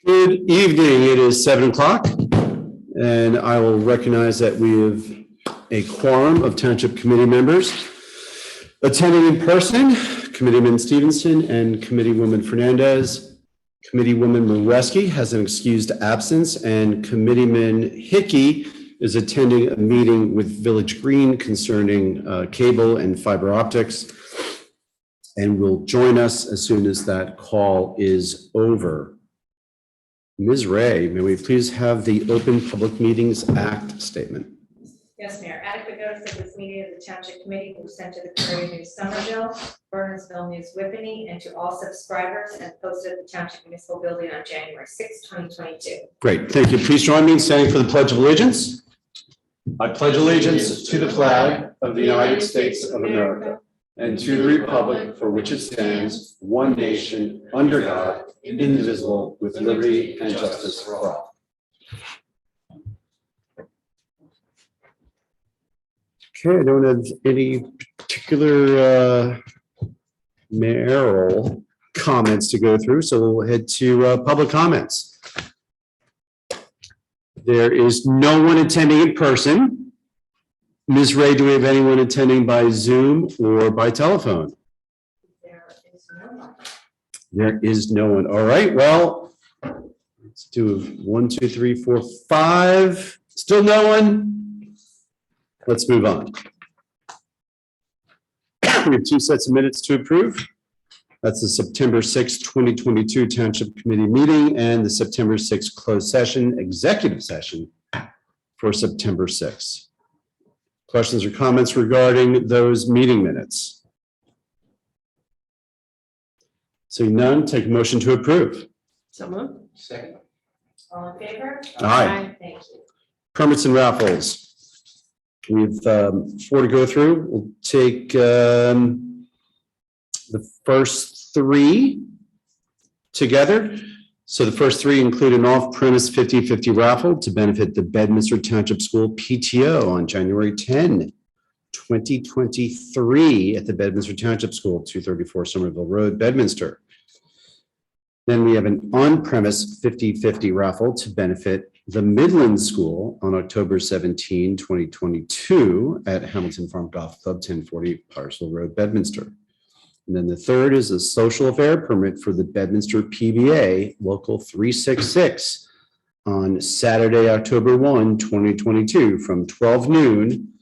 Good evening. It is 7 o'clock, and I will recognize that we have a quorum of Township Committee members attending in person. Committeeman Stevenson and Committeewoman Fernandez. Committeewoman Mareski has an excused absence, and Committeeman Hickey is attending a meeting with Village Green concerning cable and fiber optics, and will join us as soon as that call is over. Ms. Ray, may we please have the Open Public Meetings Act statement? Yes, Mayor. Adequate notice of this meeting of the Township Committee was sent to the Courier News Somerville, Burnsville News Whippany, and to all subscribers, and posted at the Township Municipal Building on January 6, 2022. Great, thank you. Please join me in standing for the Pledge of Allegiance. I pledge allegiance to the flag of the United States of America and to the republic for which it stands, one nation, under God, indivisible, with liberty and justice for all. Okay, I don't have any particular mayoral comments to go through, so we'll head to public comments. There is no one attending in person. Ms. Ray, do we have anyone attending by Zoom or by telephone? There is no one. There is no one. All right, well, let's do 1, 2, 3, 4, 5. Still no one. Let's move on. We have 2 sets of minutes to approve. That's the September 6, 2022 Township Committee meeting and the September 6 closed session, executive session for September 6. Questions or comments regarding those meeting minutes? Seeing none, take a motion to approve. So moved. Second. All in favor? Aye. Thank you. Kermits and Raffles. We've 4 to go through. We'll take the first 3 together. So the first 3 include an off-premise 50/50 raffle to benefit the Bedminster Township School PTO on January 10, 2023 at the Bedminster Township School, 234 Somerville Road, Bedminster. Then we have an on-premise 50/50 raffle to benefit the Midland School on October 17, 2022 at Hamilton Farm Golf Club, 1040 Parsel Road, Bedminster. And then the third is a social affair permit for the Bedminster PBA Local 366 on Saturday, October 1, 2022 from 12 noon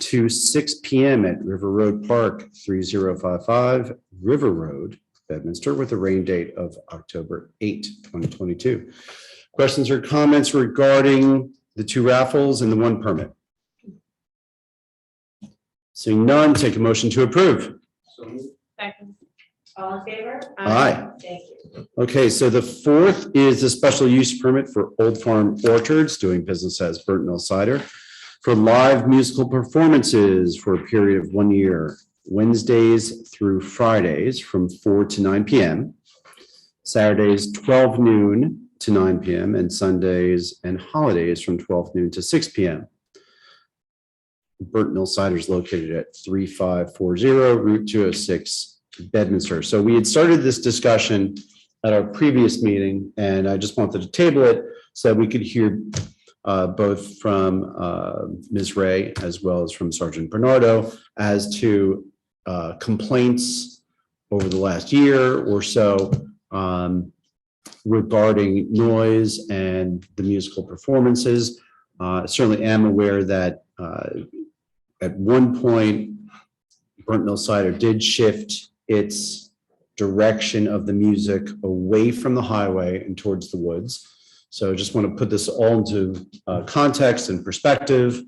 to 6 p.m. at River Road Park, 3055 River Road, Bedminster, with a rain date of October 8, 2022. Questions or comments regarding the 2 raffles and the 1 permit? Seeing none, take a motion to approve. So moved. Second. All in favor? Aye. Thank you. Okay, so the 4th is the special use permit for Old Farm Orchards, doing business as Burntmill Cider, for live musical performances for a period of 1 year, Wednesdays through Fridays from 4 to 9 p.m., Saturdays 12 noon to 9 p.m., and Sundays and holidays from 12 noon to 6 p.m. Burntmill Cider is located at 3540 Route 206, Bedminster. So we had started this discussion at our previous meeting, and I just wanted to table it so that we could hear both from Ms. Ray as well as from Sergeant Bernardo as to complaints over the last year or so regarding noise and the musical performances. Certainly am aware that at one point, Burntmill Cider did shift its direction of the music away from the highway and towards the woods. So I just want to put this all into context and perspective.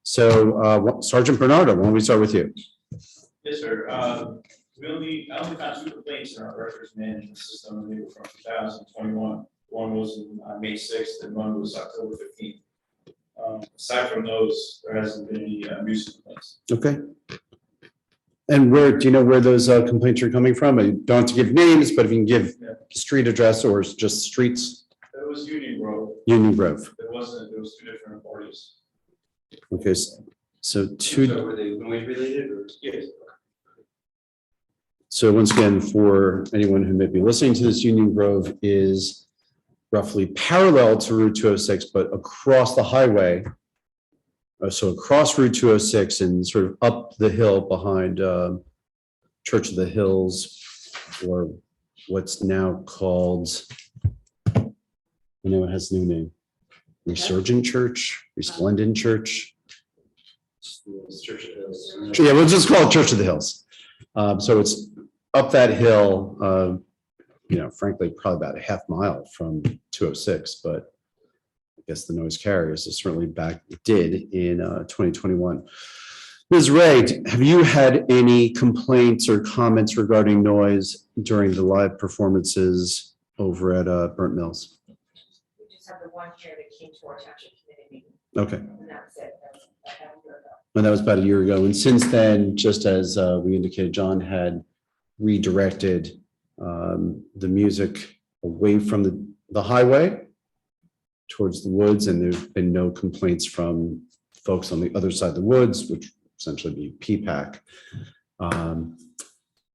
So Sergeant Bernardo, why don't we start with you? Yes, sir. I only found 2 complaints in our records management system. They were from 2021. One was on May 6th and one was October 15th. Aside from those, there hasn't been any music complaints. Okay. And where, do you know where those complaints are coming from? I don't have to give names, but if you can give street address or just streets. That was Union Grove. Union Grove. There was 2 different parties. Okay, so So were they noise related or? Yes. So once again, for anyone who may be listening to this, Union Grove is roughly parallel to Route 206, but across the highway. So across Route 206 and sort of up the hill behind Church of the Hills, or what's now called, I know it has a new name, Resurgent Church, Resplendent Church. Church of the Hills. Yeah, we'll just call it Church of the Hills. So it's up that hill, frankly, probably about a half mile from 206, but I guess the noise carriers is certainly did in 2021. Ms. Ray, have you had any complaints or comments regarding noise during the live performances over at Burnt Mills? We just have the one here that came to our township committee meeting, Okay. and that's it. That's about a year ago. And that was about a year ago. And since then, just as we indicated, John had redirected the music away from the highway towards the woods, and there's been no complaints from folks on the other side of the woods, which essentially be P-PAC.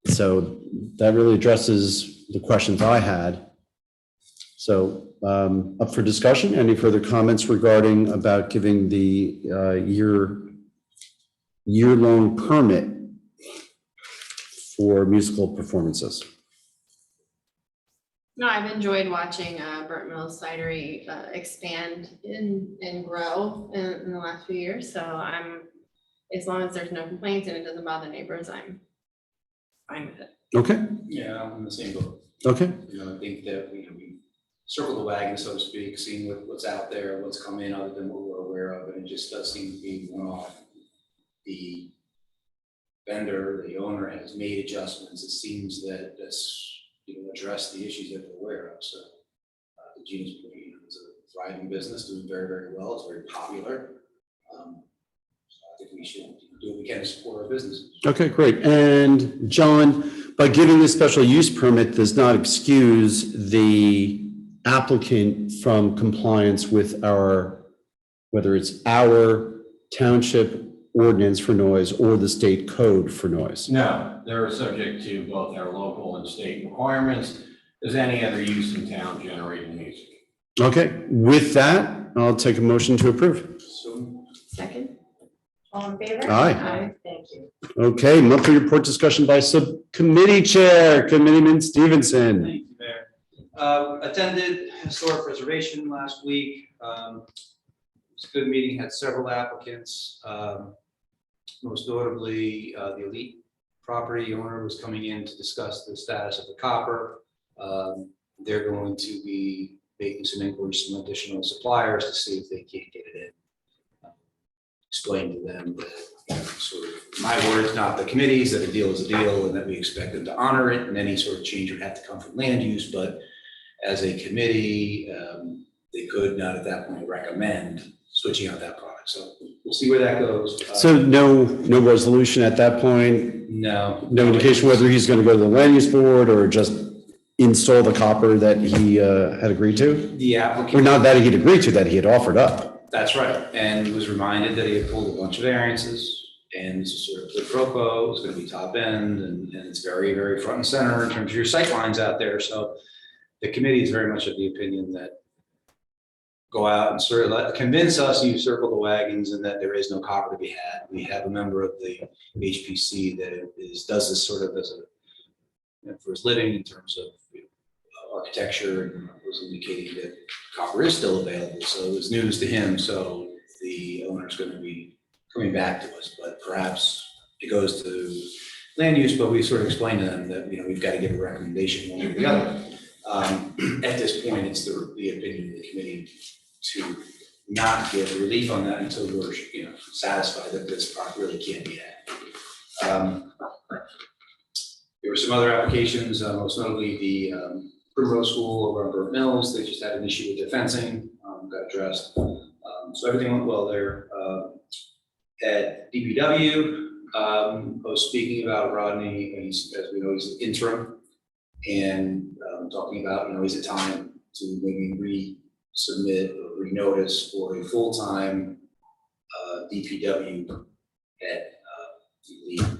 So that really addresses the questions I had. So up for discussion, any further comments regarding about giving the year-long permit for musical performances? No, I've enjoyed watching Burnt Mills Cidery expand and grow in the last few years. So as long as there's no complaints and it doesn't bother neighbors, I'm fine with it. Okay, Yeah, I'm in the same boat. okay, I think that we circle the wagon, so to speak, seeing what's out there, what's come in other than what we're aware of, and it just does seem to be one-off. The vendor, the owner has made adjustments. It seems that that's address the issues that we're aware of. So the Genius Point is a thriving business, doing very, very well. It's very popular. So I think we should do what we can to support our businesses. okay, great. And John, by giving this special use permit does not excuse the applicant from compliance with whether it's our township ordinance for noise or the state code for noise. No, they're subject to both our local and state requirements as any other use in town generating music. Okay, with that, I'll take a motion to approve. So Second? All in favor? Aye. Thank you. Okay, monthly report discussion by subcommittee chair, Committeeman Stevenson. Thank you, Mayor. Attended historic preservation last week. It was a good meeting, had several applicants. Most notably, the Elite property owner was coming in to discuss the status of the copper. They're going to be making some inquiries from additional suppliers to see if they can't get it in. Explain to them that, sort of, my words, not the committees, that a deal is a deal and that we expect them to honor it, and any sort of change would have to come from land use, but as a committee, they could not at that point recommend switching out that product. So we'll see where that goes. So no resolution at that point, No. no indication whether he's going to go to the land use board or just install the copper that he had agreed to? The Or applicant, not that he'd agreed to, that he had offered up. that's right, and was reminded that he had pulled a bunch of variances, and this is sort of quid pro quo, it's gonna be top end, and it's very, very front and center in terms of your sight lines out there. So the committee is very much of the opinion that go out and sort of convince us you circle the wagons and that there is no copper to be had. We have a member of the HPC that does this sort of as for his living in terms of architecture, and was indicating that copper is still available. So it was news to him. So the owner's going to be coming back to us, but perhaps it goes to land use. But we sort of explained to them that we've got to give a recommendation one way or the other. At this point, it's the opinion of the committee to not give relief on that until we're satisfied that this product really can't be had. There were some other applications, most notably the Primrose School over on Burnt Mills. They just had an issue with the fencing, got addressed. So everything went well there. At DPW, I was speaking about Rodney, and as we know, he's interim, and talking about, is it time to maybe resubmit or renotice for a full-time DPW at Elite.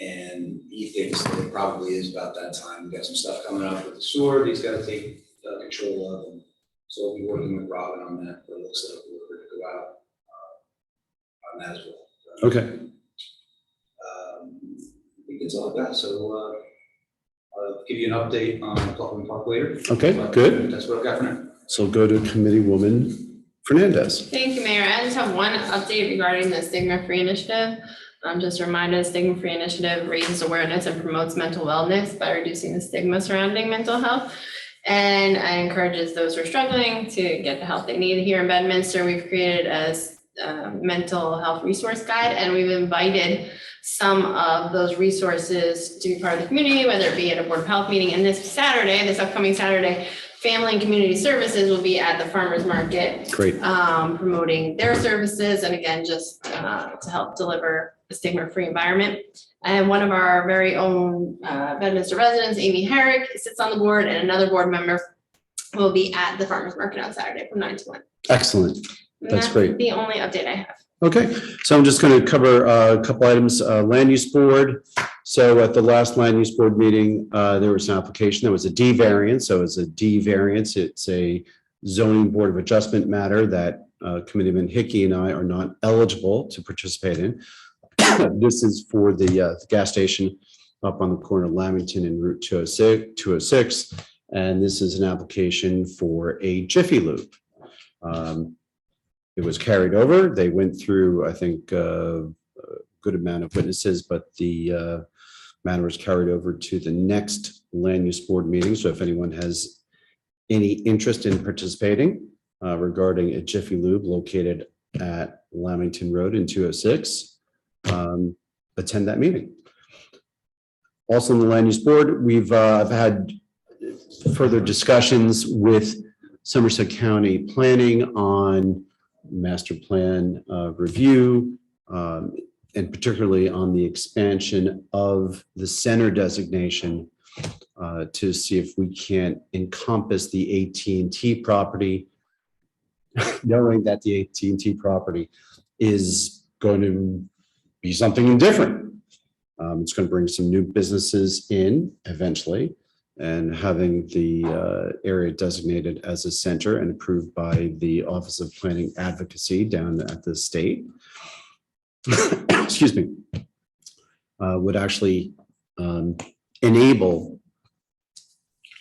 And he thinks that it probably is about that time. We've got some stuff coming up with the sewer, he's gotta take control of, and so we'll be working with Robin on that, but it looks like we're going to go out on that as well. Okay, I think that's all I've got, so I'll give you an update on Pluckman Park later. Okay, But good. That's what I've got for now. so go to Committeewoman Fernandez. Thank you, Mayor. I just have one update regarding the stigma-free initiative. Just a reminder, the stigma-free initiative raises awareness and promotes mental wellness by reducing the stigma surrounding mental health. And encourages those who are struggling to get the help they need. Here in Bedminster, we've created a mental health resource guide, and we've invited some of those resources to be part of the community, whether it be at a Board of Health meeting. And this upcoming Saturday, Family and Community Services will be at the farmers market. Great. Promoting their services, and again, just to help deliver a stigma-free environment. And one of our very own Bedminster residents, Amy Herrick, sits on the board, and another board member will be at the farmers market on Saturday from 9 to 1. Excellent. And That's great. The only update I have. Okay, so I'm just going to cover a couple items. Land use board. So at the last land use board meeting, there was an application. There was a D variance. So it's a D variance. It's a zoning board of adjustment matter that Committeeman Hickey and I are not eligible to participate in. This is for the gas station up on the corner of Lamington and Route 206. And this is an application for a Jiffy Lube. It was carried over. They went through, I think, a good amount of witnesses, but the matter was carried over to the next land use board meeting. So if anyone has any interest in participating regarding a Jiffy Lube located at Lamington Road in 206, attend that meeting. Also in the land use board, we've had further discussions with Somerset County Planning on master plan review, and particularly on the expansion of the center designation to see if we can't encompass the AT&T property, knowing that the AT&T property is going to be something different. It's going to bring some new businesses in eventually, and having the area designated as a center and approved by the Office of Planning Advocacy down at the state, excuse me, would actually enable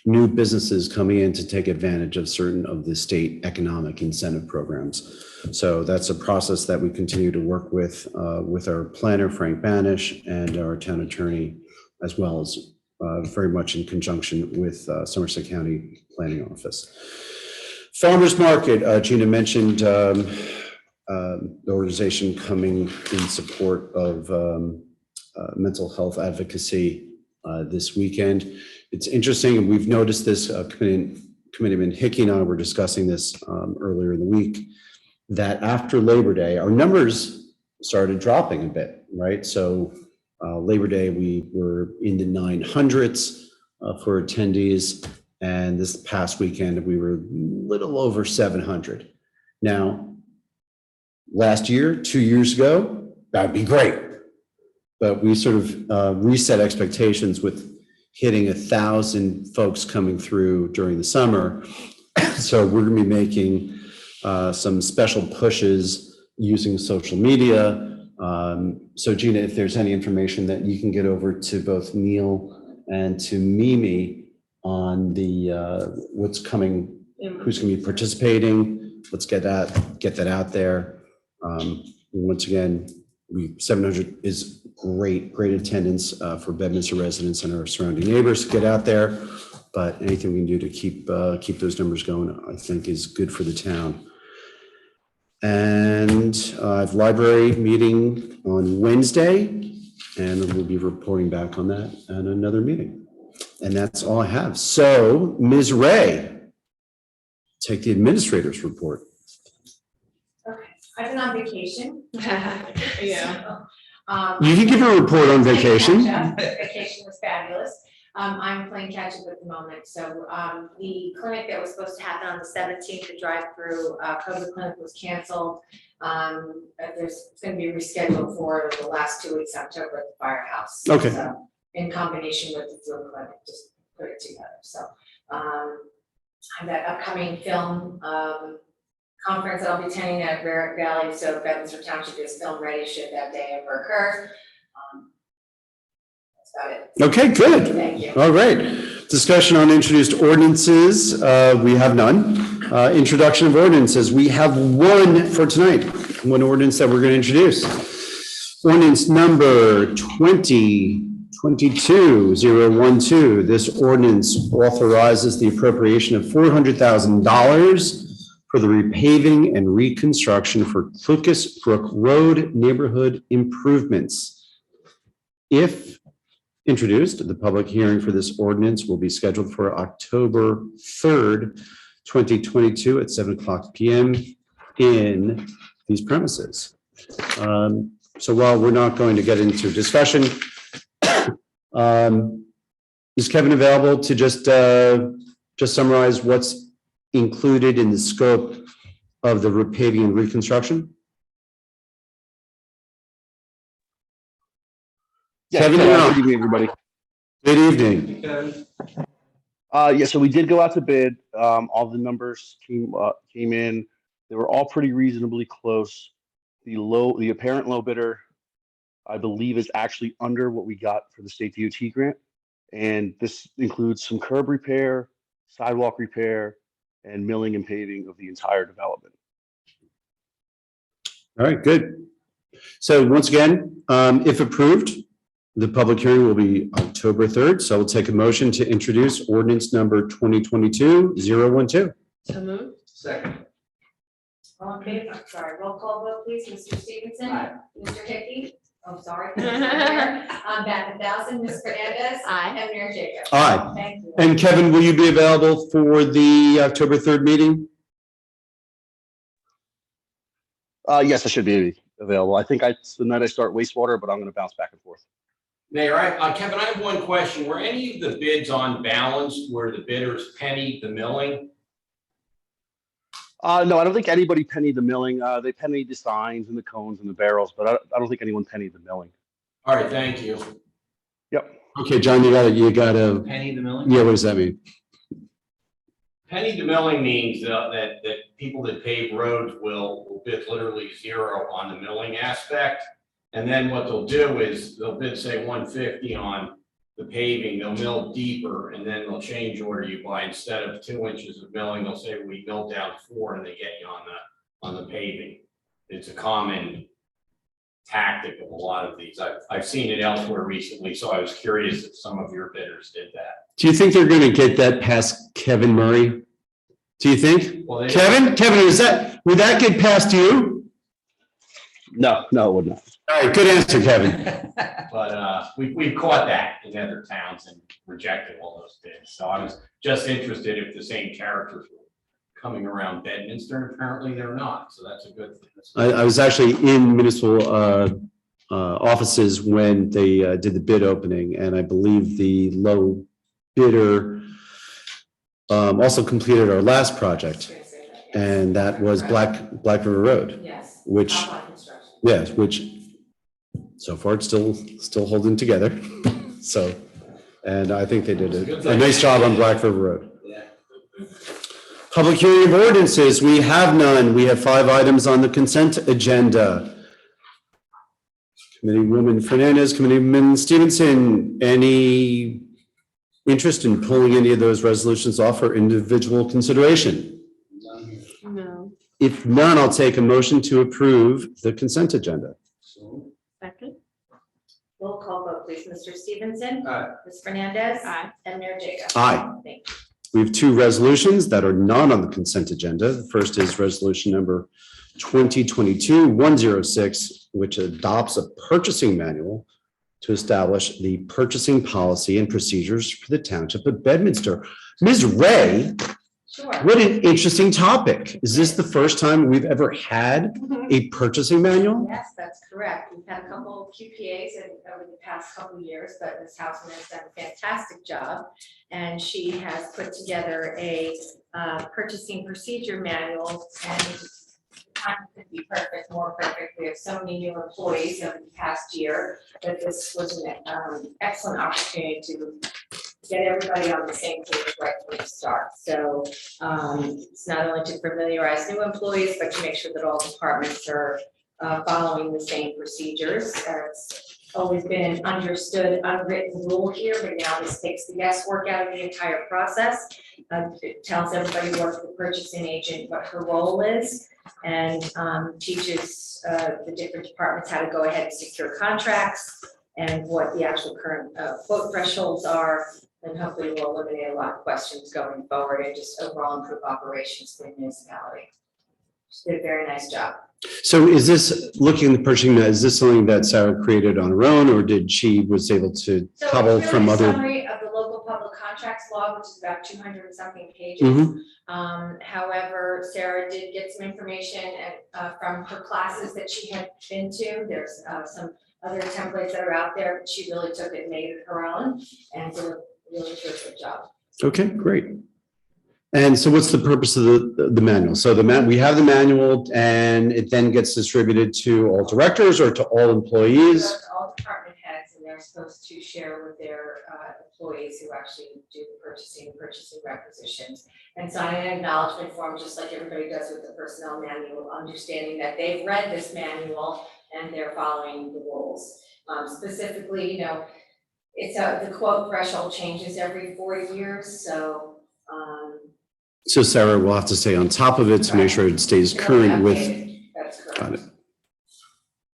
new businesses coming in to take advantage of certain of the state economic incentive programs. So that's a process that we continue to work with our planner, Frank Banish, and our town attorney, as well as very much in conjunction with Somerset County Planning Office. Farmers Market, Gina mentioned the organization coming in support of mental health advocacy this weekend. It's interesting, and we've noticed this, Committeeman Hickey and I were discussing this earlier in the week, that after Labor Day, our numbers started dropping a bit, right? So Labor Day, we were in the 900s for attendees, and this past weekend, we were a little over 700. Now, last year, 2 years ago, that'd be great. But we sort of reset expectations with hitting 1,000 folks coming through during the summer. So we're gonna be making some special pushes using social media. So Gina, if there's any information that you can get over to both Neil and to Mimi on the what's coming, who's gonna be participating, let's get that out there. Once again, 700 is great attendance for Bedminster residents and our surrounding neighbors to get out there. But anything we can do to keep those numbers going, I think, is good for the town. And I have library meeting on Wednesday, and we'll be reporting back on that at another meeting. And that's all I have. So, Ms. Ray, take the administrator's report. Okay, I've been on vacation. Yeah. So, You can give a report on vacation. Vacation was fabulous. I'm playing catch up at the moment, so, the clinic that was supposed to happen on the 17th, the drive-through, COVID clinic was canceled. It's gonna be rescheduled for the last 2 weeks, October at the firehouse. Okay. So, in combination with the flu clinic, just put it together, so, that upcoming film, conference that I'll be attending at Rarick Valley, so Bedminster Township is film ready should that day ever occur. That's about it. Okay, good. Thank you. All right. Discussion on introduced ordinances. We have none. Introduction of ordinances. We have one for tonight. One ordinance that we're going to introduce. Ordinance number 2022-012. This ordinance authorizes the appropriation of $400,000 for the repaving and reconstruction for Clucas Brook Road neighborhood improvements. If introduced, the public hearing for this ordinance will be scheduled for October 3rd, 2022 at 7:00 p.m. in these premises. So while we're not going to get into discussion, is Kevin available to just summarize what's included in the scope of the repaving and reconstruction? Yeah, Kevin, good you're on. evening, everybody. Good evening. Yeah, so we did go out to bid. All the numbers came in. They were all pretty reasonably close. The apparent low bidder, I believe, is actually under what we got for the state DOT grant. And this includes some curb repair, sidewalk repair, and milling and paving of the entire development. All right, good. So once again, if approved, the public hearing will be October 3rd. So we'll take a motion to introduce ordinance number 2022-012. So moved. Second. All in favor, I'm sorry, roll call vote, please. Mr. Stevenson? Aye. Mr. Hickey? Oh, sorry. Back 1,000, Ms. Fernandez? Aye. And Mayor Jacob? Aye. Thank you. And Kevin, will you be available for the October 3rd meeting? Yes, I should be available. I think it's the night I start wastewater, but I'm going to bounce back and forth. Mayor, Kevin, I have one question. Were any of the bids on balance where the bidders pennied the milling? No, I don't think anybody pennied the milling. They pennied the signs and the cones and the barrels, but I don't think anyone pennied the milling. All right, thank you. Yep. Okay, John, you gotta, Penny the milling? yeah, what does that mean? Penny to milling means that people that pave roads will bid literally zero on the milling aspect. And then what they'll do is they'll bid, say, 150 on the paving, they'll mill deeper, and then they'll change order you by, instead of 2 inches of milling, they'll say we mill down 4 and they get you on the paving. It's a common tactic of a lot of these. I've seen it elsewhere recently, so I was curious if some of your bidders did that. Do you think they're gonna get that past Kevin Murray? Do you think? Well, Kevin, would that get past you? No, it would not. All right, good answer, Kevin. But we've caught that in other towns and rejected all those bids. So I was just interested if the same characters were coming around Bedminster, and apparently they're not. So that's a good thing. I was actually in municipal offices when they did the bid opening, and I believe the low bidder also completed our last project, and that was Black River Road, Yes. which, Top line construction. yes, which so far it's still holding together. So, and I think they did a nice job on Black River Road. Yeah. Public hearing of ordinances, we have none. We have 5 items on the consent agenda. Committeewoman Fernandez, Committeeman Stevenson, any interest in pulling any of those resolutions off for individual consideration? No. If none, I'll take a motion to approve the consent agenda. Second. Roll call vote, please. Mr. Stevenson? Aye. Ms. Fernandez? Aye. And Mayor Jacob? Aye. Thank you. We have 2 resolutions that are not on the consent agenda. The first is resolution number 2022-106, which adopts a purchasing manual to establish the purchasing policy and procedures for the Township of Bedminster. Ms. Ray, Sure. What an interesting topic. Is this the first time we've ever had a purchasing manual? Yes, that's correct. We've had a couple of QPAs over the past couple of years, but Ms. Houseman has done a fantastic job. And she has put together a purchasing procedure manual, and time could be perfect, more perfect. We have so many new employees over the past year that this was an excellent opportunity to get everybody on the same page right from the start. So it's not only to familiarize new employees, but to make sure that all departments are following the same procedures. It's always been an understood, unwritten rule here, but now this takes the guesswork out of the entire process. It tells everybody what the purchasing agent, what her role is, and teaches the different departments how to go ahead and secure contracts and what the actual current quote thresholds are. And hopefully we'll eliminate a lot of questions going forward and just overall improve operations for the municipality. She did a very nice job. So is this, looking at the purchasing, is this something that Sarah created on her own, or did she was able to So cobble it's from really a other? summary of the local public contracts law, which is about 200 and something pages. Mhm. However, Sarah did get some information from her classes that she had been to. There's some other templates that are out there, but she really took it and made it her own, and did a really terrific job. Okay, great. And so what's the purpose of the manual? So we have the manual and it then gets distributed to all directors or to all employees? Goes to all department heads, and they're supposed to share with their employees who actually do the purchasing requisitions. And sign an acknowledgement form, just like everybody does with the personnel manual, understanding that they've read this manual and they're following the rules. Specifically, it's the quote threshold changes every 4 years, so. So Sarah will have to stay on top of it to make sure it stays it'll be current with, updated. That's correct. got it.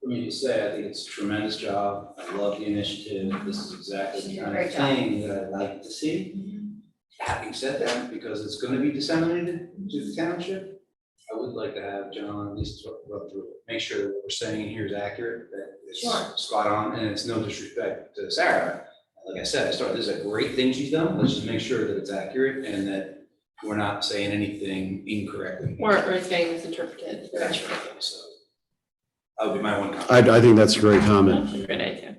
Let me just say, I think it's a tremendous job. I love the initiative. This is exactly the kind Great of job. thing that I'd like to see. Having said that, because it's gonna be disseminated to the township, I would like to have John at least run through it, make sure that what we're saying here is accurate, that it's Sure. spot on, and it's no disrespect to Sarah. Like I said, this is a great thing she's done. Let's just make sure that it's accurate and that we're not saying anything incorrectly. Or it's getting misinterpreted. That's right. So that would be my one comment. I think that's a great comment. That's a great idea.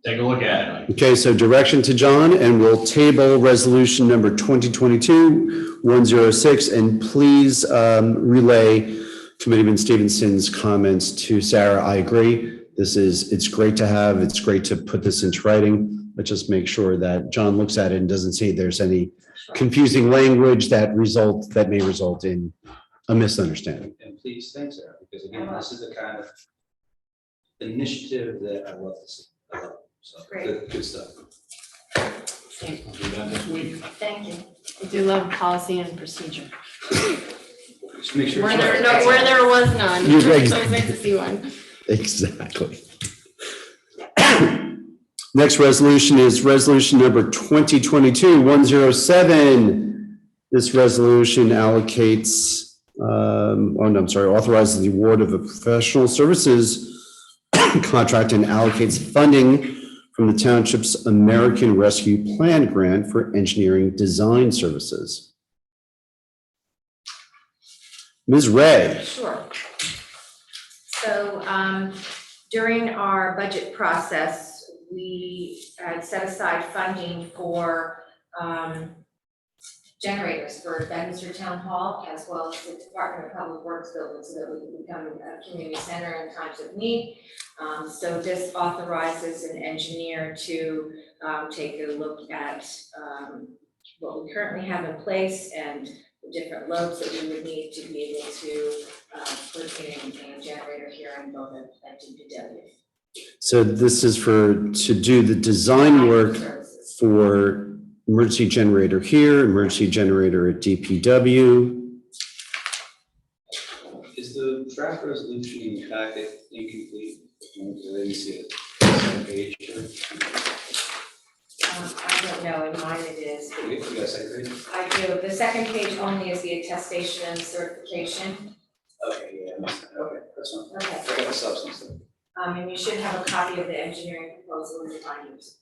Take a look at it. Okay, so direction to John, and we'll table resolution number 2022-106, and please relay Committeeman Stevenson's comments to Sarah. I agree. It's great to have, it's great to put this into writing. Let's just make sure that John looks at it and doesn't see there's any confusing language that may result in a misunderstanding. And please thank Sarah, because again, this is the kind of initiative that I love to see. I love it. So Great. good stuff. I'll do that this week. Thank you. I do love policy and procedure. Just make sure. Where it's there was none. You're right. It's always nice to see one. Exactly. Next resolution is resolution number 2022-107. This resolution authorizes the award of a professional services contract and allocates funding from the township's American Rescue Plan grant for engineering design services. Ms. Ray. Sure. So during our budget process, we had set aside funding for generators for Bedminster Town Hall, as well as the Department of Public Works building, so that we can become a community center in times of need. So this authorizes an engineer to take a look at what we currently have in place and the different loads that we would need to be able to put in a generator here in both at DPW. So this is to do the design work Services. for emergency generator here, emergency generator at DPW. Is the draft resolution in the packet incomplete? I didn't see it. Second page. I don't know, in mine it is. You got a second page? I do. The second page only is the attestation and certification. Okay, yeah, I missed that. Okay, that's fine. Okay. I got the substance though. And you should have a copy of the engineering proposal in the findings.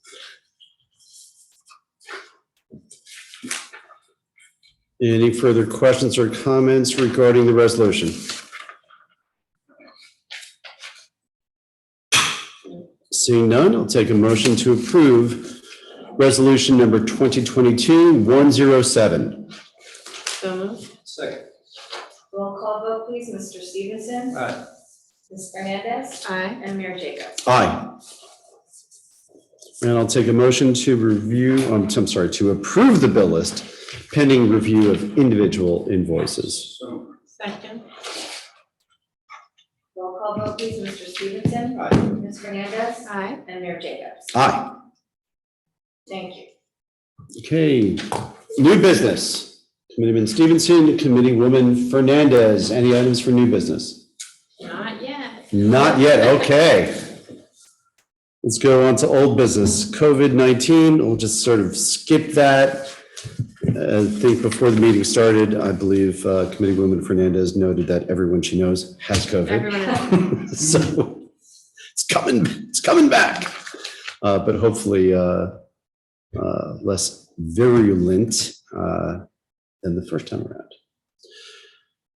Any further questions or comments regarding the resolution? Seeing none, I'll take a motion to approve resolution number 2022-107. So moved. Second. Roll call vote, please. Mr. Stevenson. Aye. Ms. Fernandez. Aye. And Mayor Jacobs. Aye. And I'll take a motion to to approve the bill list pending review of individual invoices. So. Second. Roll call vote, please. Mr. Stevenson. Aye. Ms. Fernandez. Aye. And Mayor Jacobs. Aye. Thank you. Okay, new business. Committeeman Stevenson, Committeewoman Fernandez. Any items for new business? Not yet. Not yet, okay. Let's go on to old business. COVID-19, we'll just sort of skip that. I think before the meeting started, I believe Committeewoman Fernandez noted that everyone she knows has COVID. Everyone else. So it's coming back. But hopefully less virulent than the first time around.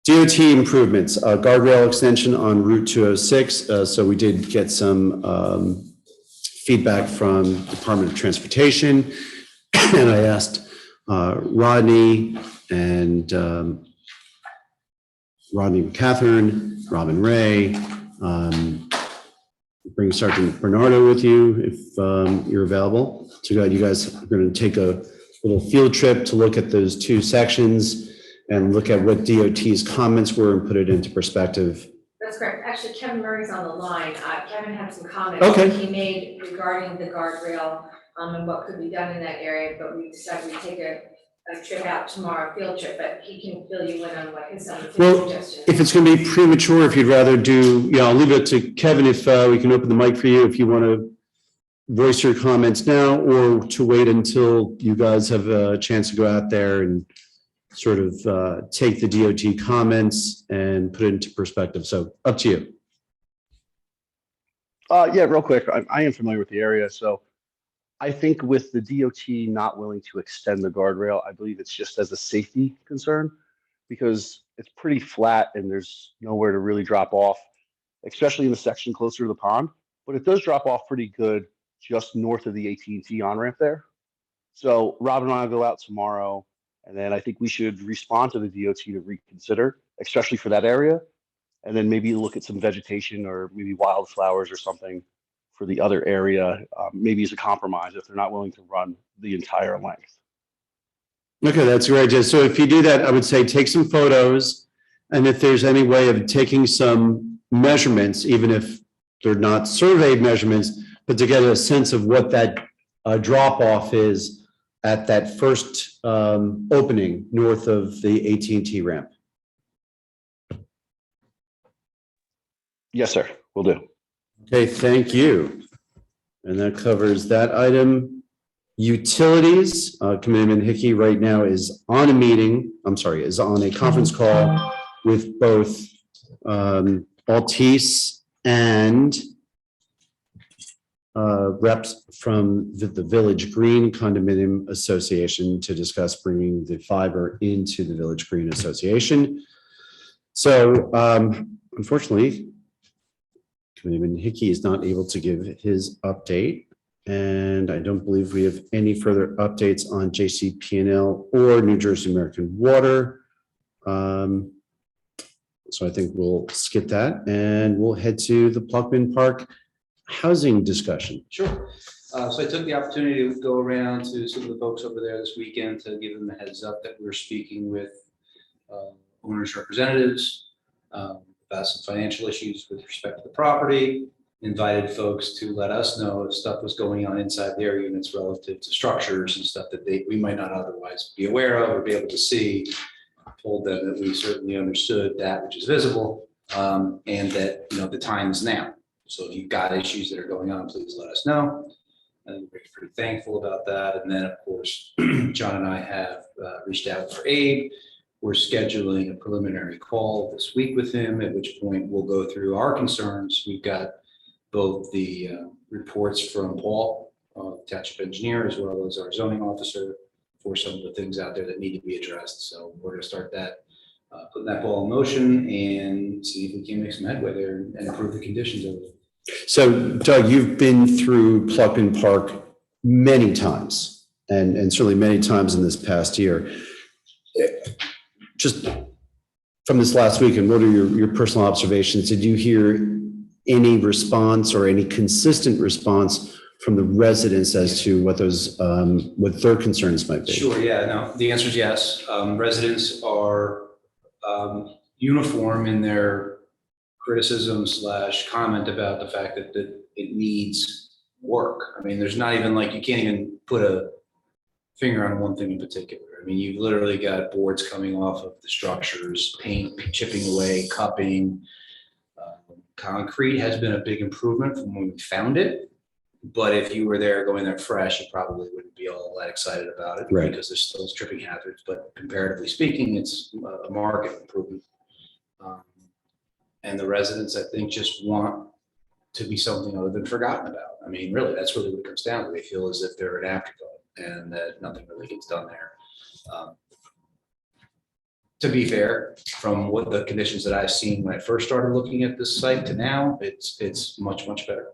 DOT improvements, guardrail extension on Route 206. So we did get some feedback from Department of Transportation. And I asked Rodney and Catherine, Robin Ray, bring Sergeant Bernardo with you if you're available. So you guys are going to take a little field trip to look at those two sections and look at what DOT's comments were and put it into perspective. That's correct. Actually, Kevin Murray's on the line. Kevin had some comments Okay. that he made regarding the guardrail and what could be done in that area, but we decided we'd take a trip out tomorrow, field trip, but he can fill you in on what his Well, suggestions. if it's going to be premature, if you'd rather do, I'll leave it to Kevin if we can open the mic for you if you want to voice your comments now or to wait until you guys have a chance to go out there and sort of take the DOT comments and put it into perspective. So up to you. Yeah, real quick. I am familiar with the area, so I think with the DOT not willing to extend the guardrail, I believe it's just as a safety concern because it's pretty flat and there's nowhere to really drop off, especially in the section closer to the pond. But it does drop off pretty good just north of the AT&T on-ramp there. So Robin and I will go out tomorrow, and then I think we should respond to the DOT to reconsider, especially for that area, and then maybe look at some vegetation or maybe wildflowers or something for the other area, maybe as a compromise if they're not willing to run the entire length. Okay, that's a great idea. So if you do that, I would say take some photos, and if there's any way of taking some measurements, even if they're not surveyed measurements, but to get a sense of what that drop off is at that first opening north of the AT&T ramp. Yes, sir, will do. Okay, thank you. And that covers that item. Utilities, Committeeman Hickey right now is on a conference call with both Altice and reps from the Village Green Condominium Association to discuss bringing the fiber into the Village Green Association. So unfortunately, Committeeman Hickey is not able to give his update, and I don't believe we have any further updates on JCP&L or New Jersey American Water. So I think we'll skip that and we'll head to the Pluckman Park housing discussion. Sure. So I took the opportunity to go around to some of the folks over there this weekend to give them a heads up that we're speaking with owners' representatives about some financial issues with respect to the property. Invited folks to let us know if stuff was going on inside their units relative to structures and stuff that we might not otherwise be aware of or be able to see. Told them that we certainly understood that which is visible and that the time is now. So if you've got issues that are going on, please let us know. And we're pretty thankful about that. And then, of course, John and I have reached out for Abe. We're scheduling a preliminary call this week with him, at which point we'll go through our concerns. We've got both the reports from Paul, Township Engineer, as well as our zoning officer for some of the things out there that need to be addressed. So we're gonna start that, putting that ball in motion and see if we can make some headway there and improve the conditions of it. So Doug, you've been through Pluckman Park many times and certainly many times in this past year. Just from this last weekend, what are your personal observations? Did you hear any response or any consistent response from the residents as to what those, what their concerns might be? Sure, yeah, no, the answer is yes. Residents are uniform in their criticism / comment about the fact that it needs work. I mean, there's not even like, you can't even put a finger on one thing in particular. I mean, you've literally got boards coming off of the structures, paint chipping away, cupping. Concrete has been a big improvement from when we found it. But if you were there going there fresh, you probably wouldn't be all that excited about it. Right. Because there's still tripping hazards, but comparatively speaking, it's a market improvement. And the residents, I think, just want to be something other than forgotten about. I mean, really, that's really what it comes down to. They feel as if they're an afterthought and that nothing really gets done there. To be fair, from what the conditions that I've seen when I first started looking at this site to now, it's much, much better.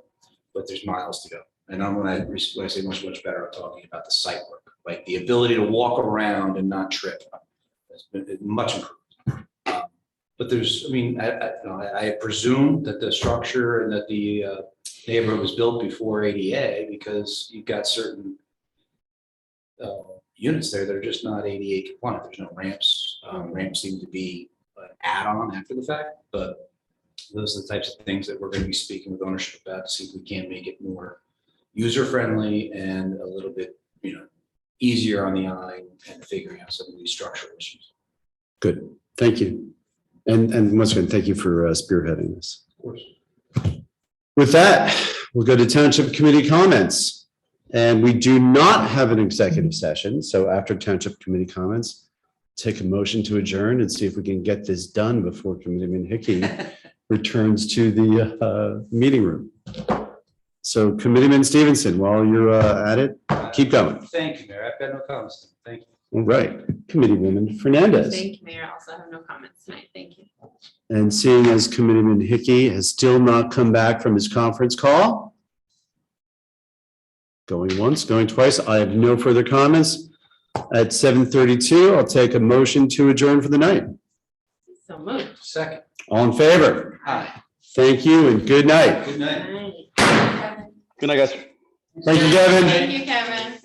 But there's miles to go. And when I say much, much better, I'm talking about the site work, like the ability to walk around and not trip. It's been much improved. But there's, I mean, I presume that the structure and that the neighborhood was built before ADA because you've got certain units there that are just not ADA compliant. There's no ramps. Ramps seem to be an add-on after the fact, but those are the types of things that we're going to be speaking with ownership about to see if we can make it more user-friendly and a little bit, easier on the eye and figuring out some of these structural issues. Good, thank you. And once again, thank you for spearheading this. Of course. With that, we'll go to Township Committee comments. And we do not have an executive session. So after Township Committee comments, take a motion to adjourn and see if we can get this done before Committeeman Hickey returns to the meeting room. So Committeeman Stevenson, while you're at it, keep going. Thank you, Mayor. I've got no comments. Thank you. All right, Committeewoman Fernandez. Thank you, Mayor. I also have no comments tonight. Thank you. And seeing as Committeeman Hickey has still not come back from his conference call, going once, going twice, I have no further comments. At 7:32, I'll take a motion to adjourn for the night. So moved. Second. All in favor? Hi. Thank you and good night. Good night. All right. Good night, guys. Thank you, Kevin. Thank you, Kevin.